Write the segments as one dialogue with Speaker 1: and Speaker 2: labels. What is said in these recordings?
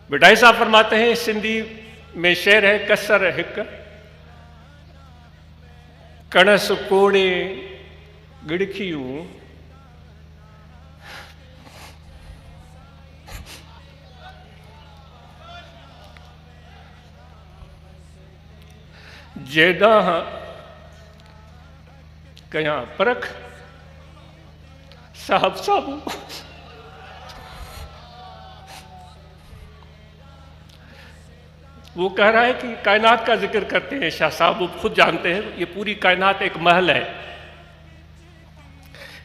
Speaker 1: بٹائی صاحب فرماتے ہیں، سندھی میں شعر ہے، کسر ہک کنس کوڑے گڑکھیوں جیداں کیاں پرکھ صاحب صابو۔ وہ کہہ رہا ہے کہ کائنات کا ذکر کرتے ہیں شاہ صاحب، وہ خود جانتے ہیں یہ پوری کائنات ایک محل ہے،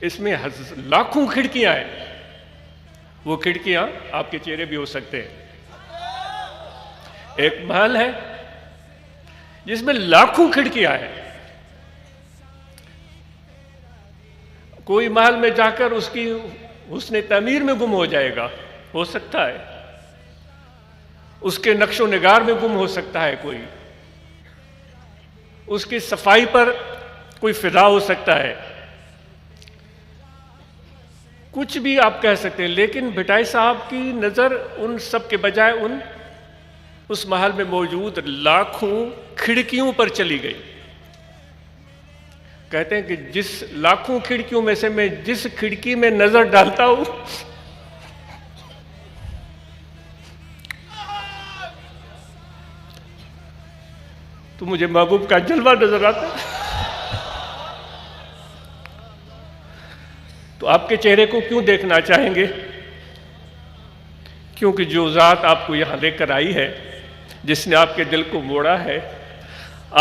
Speaker 1: اس میں لاکھوں کھڑکیاں ہیں، وہ کھڑکیاں آپ کے چہرے بھی ہو سکتے ہیں۔ ایک محل ہے جس میں لاکھوں کھڑکیاں ہیں، کوئی محل میں جا کر اس کی حسن تعمیر میں گم ہو جائے گا، ہو سکتا ہے اس کے نقش و نگار میں گم ہو سکتا ہے، کوئی اس کی صفائی پر کوئی فدا ہو سکتا ہے، کچھ بھی آپ کہہ سکتے ہیں، لیکن بھٹائی صاحب کی نظر ان سب کے بجائے اس محل میں موجود لاکھوں کھڑکیوں پر چلی گئی۔ کہتے ہیں کہ جس لاکھوں کھڑکیوں میں سے میں جس کھڑکی میں نظر ڈالتا ہوں تو مجھے محبوب کا جلوہ نظر آتا ہے۔ تو آپ کے چہرے کو کیوں دیکھنا چاہیں گے؟ کیونکہ جو ذات آپ کو یہاں لے کر آئی ہے، جس نے آپ کے دل کو موڑا ہے،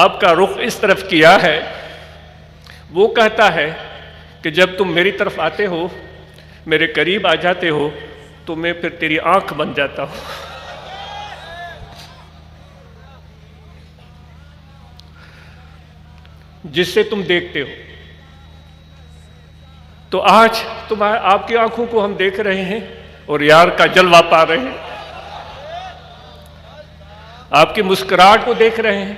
Speaker 1: آپ کا رخ اس طرف کیا ہے، وہ کہتا ہے کہ جب تم میری طرف آتے ہو، میرے قریب آ جاتے ہو، تو میں پھر تیری آنکھ بن جاتا ہوں۔ جس سے تم دیکھتے ہو۔ تو آج آپ کی آنکھوں کو ہم دیکھ رہے ہیں اور یار کا جلوہ پا رہے ہیں، آپ کی مسکراہٹ کو دیکھ رہے ہیں،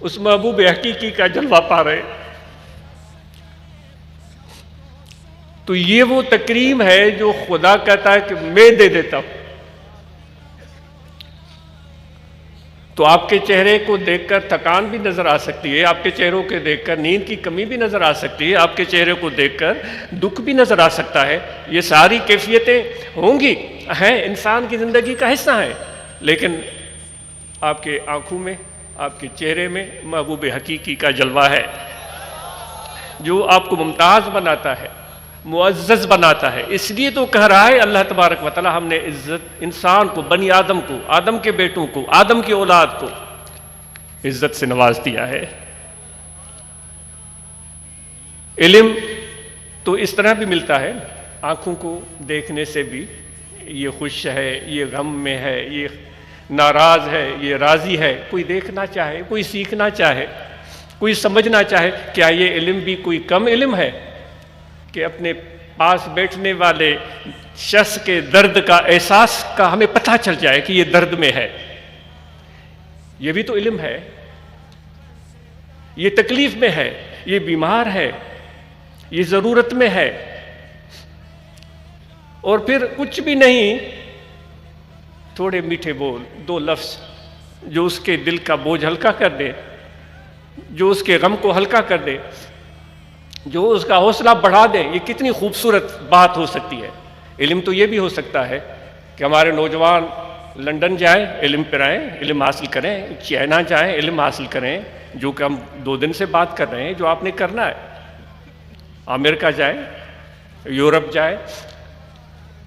Speaker 1: اس محبوب حقیقی کا جلوہ پا رہے ہیں۔ تو یہ وہ تکریم ہے جو خدا کہتا ہے کہ میں دے دیتا ہوں۔ تو آپ کے چہرے کو دیکھ کر تھکان بھی نظر آ سکتی ہے، آپ کے چہروں کے دیکھ کر نیند کی کمی بھی نظر آ سکتی ہے، آپ کے چہرے کو دیکھ کر دکھ بھی نظر آ سکتا ہے، یہ ساری کیفیتیں ہوں گی، ہیں، انسان کی زندگی کا حصہ ہیں، لیکن آپ کے آنکھوں میں، آپ کے چہرے میں محبوب حقیقی کا جلوہ ہے، جو آپ کو ممتاز بناتا ہے، معزز بناتا ہے۔ اس لیے تو کہہ رہا ہے اللہ تبارک و تعالی، ہم نے عزت انسان کو، بنی آدم کو، آدم کے بیٹوں کو، آدم کی اولاد کو عزت سے نواز دیا ہے۔ علم تو اس طرح بھی ملتا ہے، آنکھوں کو دیکھنے سے بھی، یہ خوش ہے، یہ غم میں ہے، یہ ناراض ہے، یہ راضی ہے، کوئی دیکھنا چاہے، کوئی سیکھنا چاہے، کوئی سمجھنا چاہے۔ کیا یہ علم بھی کوئی کم علم ہے کہ اپنے پاس بیٹھنے والے شخص کے درد کا احساس کا ہمیں پتہ چل جائے کہ یہ درد میں ہے؟ یہ بھی تو علم ہے، یہ تکلیف میں ہے، یہ بیمار ہے، یہ ضرورت میں ہے، اور پھر کچھ بھی نہیں، تھوڑے میٹھے بول، دو لفظ جو اس کے دل کا بوجھ ہلکا کر دے، جو اس کے غم کو ہلکا کر دے، جو اس کا حوصلہ بڑھا دے، یہ کتنی خوبصورت بات ہو سکتی ہے۔ علم تو یہ بھی ہو سکتا ہے کہ ہمارے نوجوان لنڈن جائیں، علم پر آئیں، علم حاصل کریں، چائنا جائیں، علم حاصل کریں، جو کہ ہم 2 دن سے بات کر رہے ہیں، جو آپ نے کرنا ہے۔ امریکہ جائیں، یورپ جائیں،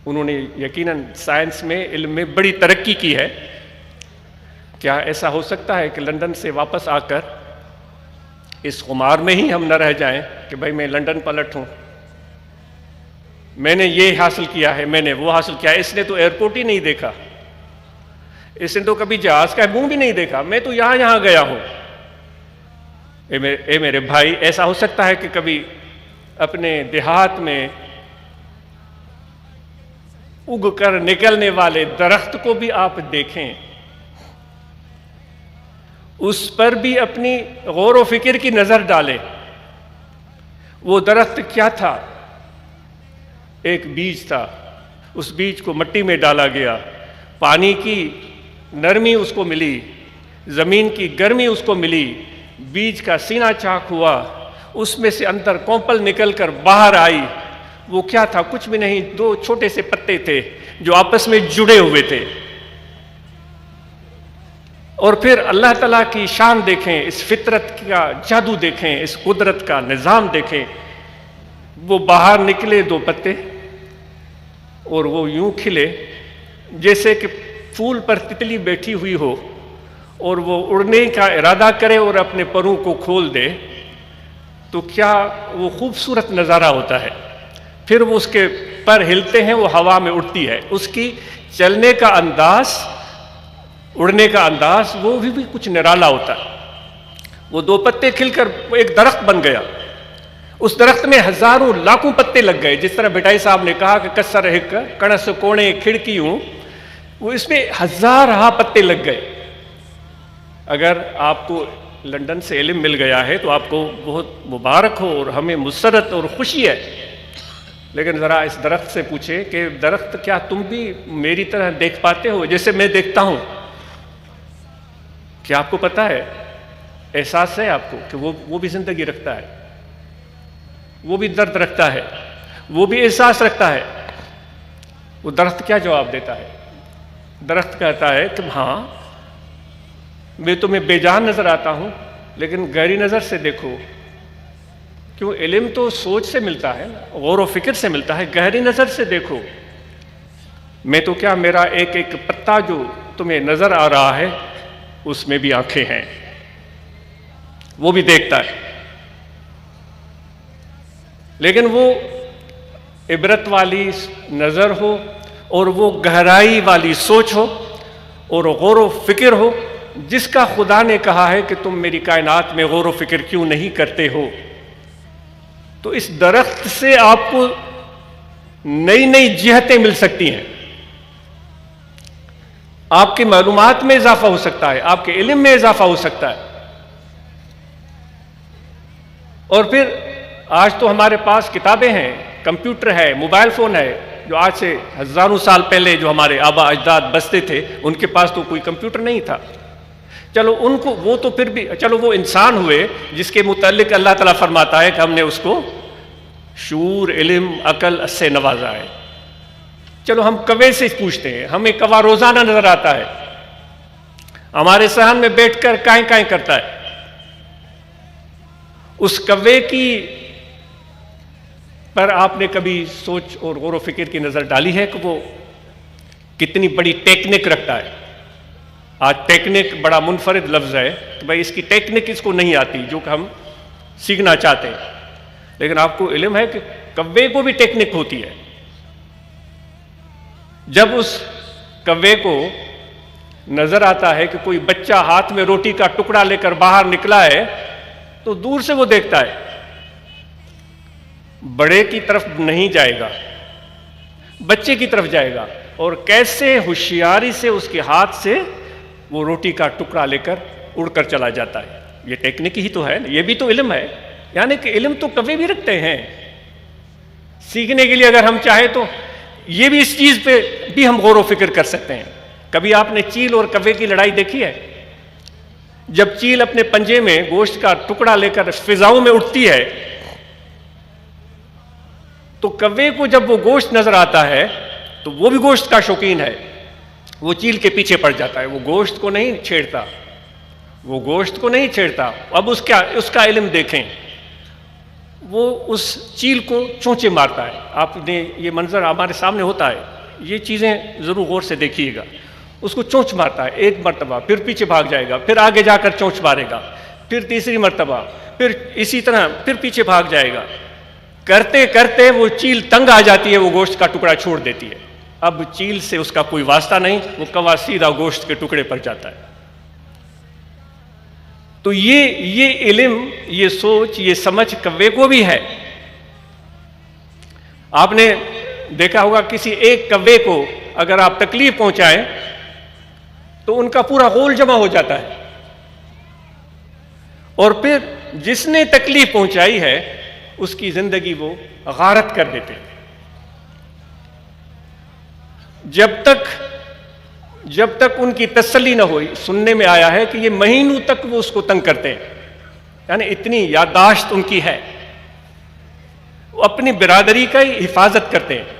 Speaker 1: انہوں نے یقیناً سائنس میں، علم میں بڑی ترقی کی ہے۔ کیا ایسا ہو سکتا ہے کہ لندن سے واپس آ کر اس خمار میں ہی ہم نہ رہ جائیں کہ بھائی میں لندن پلٹ ہوں، میں نے یہ حاصل کیا ہے، میں نے وہ حاصل کیا ہے، اس نے تو ایئرپورٹ ہی نہیں دیکھا، اس نے تو کبھی جہاز کا منہ بھی نہیں دیکھا، میں تو یہاں گیا ہوں۔ اے میرے بھائی، ایسا ہو سکتا ہے کہ کبھی اپنے دیہات میں اگ کر نکلنے والے درخت کو بھی آپ دیکھیں، اس پر بھی اپنی غور و فکر کی نظر ڈالیں۔ وہ درخت کیا تھا؟ ایک بیج تھا، اس بیج کو مٹی میں ڈالا گیا، پانی کی نرمی اس کو ملی، زمین کی گرمی اس کو ملی، بیج کا سینہ چاک ہوا، اس میں سے اندر کومپل نکل کر باہر آئی۔ وہ کیا تھا؟ کچھ بھی نہیں، دو چھوٹے سے پتے تھے جو آپس میں جڑے ہوئے تھے۔ اور پھر اللہ تعالیٰ کی شان دیکھیں، اس فطرت کا جادو دیکھیں، اس قدرت کا نظام دیکھیں۔ وہ باہر نکلے دو پتے اور وہ یوں کھلے جیسے کہ پھول پر تتلی بیٹھی ہوئی ہو اور وہ اڑنے کا ارادہ کرے اور اپنے پروں کو کھول دے، تو کیا وہ خوبصورت نظارہ ہوتا ہے۔ پھر وہ اس کے پر ہلتے ہیں، وہ ہوا میں اڑتی ہے، اس کی چلنے کا انداز، اڑنے کا انداز وہ بھی کچھ نرالا ہوتا ہے۔ وہ دو پتے کھل کر وہ ایک درخت بن گیا۔ اس درخت میں ہزاروں لاکھوں پتے لگ گئے، جس طرح بٹائی صاحب نے کہا کہ کسر ہک کڑس کونے کھڑکیوں، وہ اس میں ہزارہ پتے لگ گئے۔ اگر آپ کو لندن سے علم مل گیا ہے تو آپ کو بہت مبارک ہو اور ہمیں مسرت اور خوشی ہے، لیکن ذرا اس درخت سے پوچھیں کہ درخت کیا تم بھی میری طرح دیکھ پاتے ہو جیسے میں دیکھتا ہوں؟ کیا آپ کو پتا ہے، احساس ہے آپ کو کہ وہ بھی زندگی رکھتا ہے، وہ بھی درد رکھتا ہے، وہ بھی احساس رکھتا ہے؟ وہ درخت کیا جواب دیتا ہے؟ درخت کہتا ہے کہ ہاں میں تمہیں بے جان نظر آتا ہوں، لیکن گہری نظر سے دیکھو، کیوں علم تو سوچ سے ملتا ہے، غور و فکر سے ملتا ہے، گہری نظر سے دیکھو، میں تو کیا، میرا ایک ایک پتا جو تمہیں نظر آ رہا ہے اس میں بھی آنکھیں ہیں، وہ بھی دیکھتا ہے۔ لیکن وہ عبرت والی نظر ہو اور وہ گہرائی والی سوچ ہو اور غور و فکر ہو، جس کا خدا نے کہا ہے کہ تم میری کائنات میں غور و فکر کیوں نہیں کرتے ہو، تو اس درخت سے آپ کو نئی نئی جہتیں مل سکتی ہیں، آپ کی معلومات میں اضافہ ہو سکتا ہے، آپ کے علم میں اضافہ ہو سکتا ہے۔ اور پھر آج تو ہمارے پاس کتابیں ہیں، کمپیوٹر ہے، موبائل فون ہے، جو آج سے ہزاروں سال پہلے جو ہمارے آبا اجداد بستے تھے ان کے پاس تو کوئی کمپیوٹر نہیں تھا۔ چلو ان کو وہ تو پھر بھی، چلو وہ انسان ہوئے جس کے متعلق اللہ تعالیٰ فرماتا ہے کہ ہم نے اس کو شعور، علم، عقل سے نوازا ہے۔ چلو ہم کوے سے پوچھتے ہیں، ہمیں کوا روزانہ نظر آتا ہے، ہمارے صحن میں بیٹھ کر کائیں کائیں کرتا ہے۔ اس کوے کی پر آپ نے کبھی سوچ اور غور و فکر کی نظر ڈالی ہے کہ وہ کتنی بڑی ٹیکنک رکھتا ہے؟ آج ٹیکنک بڑا منفرد لفظ ہے کہ بھائی اس کی ٹیکنک اس کو نہیں آتی جو کہ ہم سیکھنا چاہتے ہیں، لیکن آپ کو علم ہے کہ کوے کو بھی ٹیکنک ہوتی ہے۔ جب اس کوے کو نظر آتا ہے کہ کوئی بچہ ہاتھ میں روٹی کا ٹکڑا لے کر باہر نکلا ہے تو دور سے وہ دیکھتا ہے، بڑے کی طرف نہیں جائے گا، بچے کی طرف جائے گا، اور کیسے ہوشیاری سے اس کے ہاتھ سے وہ روٹی کا ٹکڑا لے کر اڑ کر چلا جاتا ہے۔ یہ ٹیکنک ہی تو ہے، یہ بھی تو علم ہے۔ یعنی کہ علم تو کوے بھی رکھتے ہیں، سیکھنے کے لیے اگر ہم چاہیں تو یہ بھی اس چیز پہ بھی ہم غور و فکر کر سکتے ہیں۔ کبھی آپ نے چیل اور کوے کی لڑائی دیکھی ہے؟ جب چیل اپنے پنجے میں گوشت کا ٹکڑا لے کر فضاؤں میں اٹھتی ہے تو کوے کو جب وہ گوشت نظر آتا ہے تو وہ بھی گوشت کا شوقین ہے، وہ چیل کے پیچھے پڑ جاتا ہے، وہ گوشت کو نہیں چھیڑتا، وہ گوشت کو نہیں چھیڑتا۔ اب اس کا علم دیکھیں، وہ اس چیل کو چونچے مارتا ہے۔ آپ نے یہ منظر ہمارے سامنے ہوتا ہے، یہ چیزیں ضرور غور سے دیکھیے گا۔ اس کو چونچ مارتا ہے ایک مرتبہ، پھر پیچھے بھاگ جائے گا، پھر آگے جا کر چونچ مارے گا، پھر تیسری مرتبہ، پھر اسی طرح پھر پیچھے بھاگ جائے گا۔ کرتے کرتے وہ چیل تنگ آ جاتی ہے، وہ گوشت کا ٹکڑا چھوڑ دیتی ہے۔ اب چیل سے اس کا کوئی واسطہ نہیں، وہ کوا سیدھا گوشت کے ٹکڑے پر جاتا ہے۔ تو یہ علم، یہ سوچ، یہ سمجھ کوے کو بھی ہے۔ آپ نے دیکھا ہوگا کسی ایک کوے کو اگر آپ تکلیف پہنچائیں تو ان کا پورا غول جمع ہو جاتا ہے، اور پھر جس نے تکلیف پہنچائی ہے اس کی زندگی وہ غارت کر دیتے ہیں۔ جب تک جب تک ان کی تسلی نہ ہوئی، سننے میں آیا ہے کہ یہ مہینوں تک وہ اس کو تنگ کرتے ہیں، یعنی اتنی یادداشت ان کی ہے، وہ اپنی برادری کا ہی حفاظت کرتے ہیں۔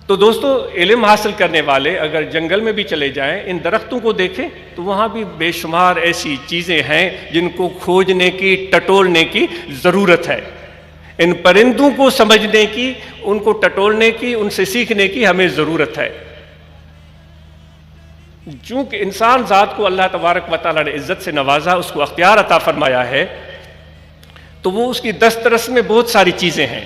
Speaker 1: تو دوستو، علم حاصل کرنے والے اگر جنگل میں بھی چلے جائیں، ان درختوں کو دیکھیں تو وہاں بھی بے شمار ایسی چیزیں ہیں جن کو کھوجنے کی، ٹٹولنے کی ضرورت ہے۔ ان پرندوں کو سمجھنے کی، ان کو ٹٹولنے کی، ان سے سیکھنے کی ہمیں ضرورت ہے۔ چونکہ انسان ذات کو اللہ تبارک و تعالیٰ نے عزت سے نوازا، اس کو اختیار عطا فرمایا ہے، تو وہ اس کی دسترس میں بہت ساری چیزیں ہیں۔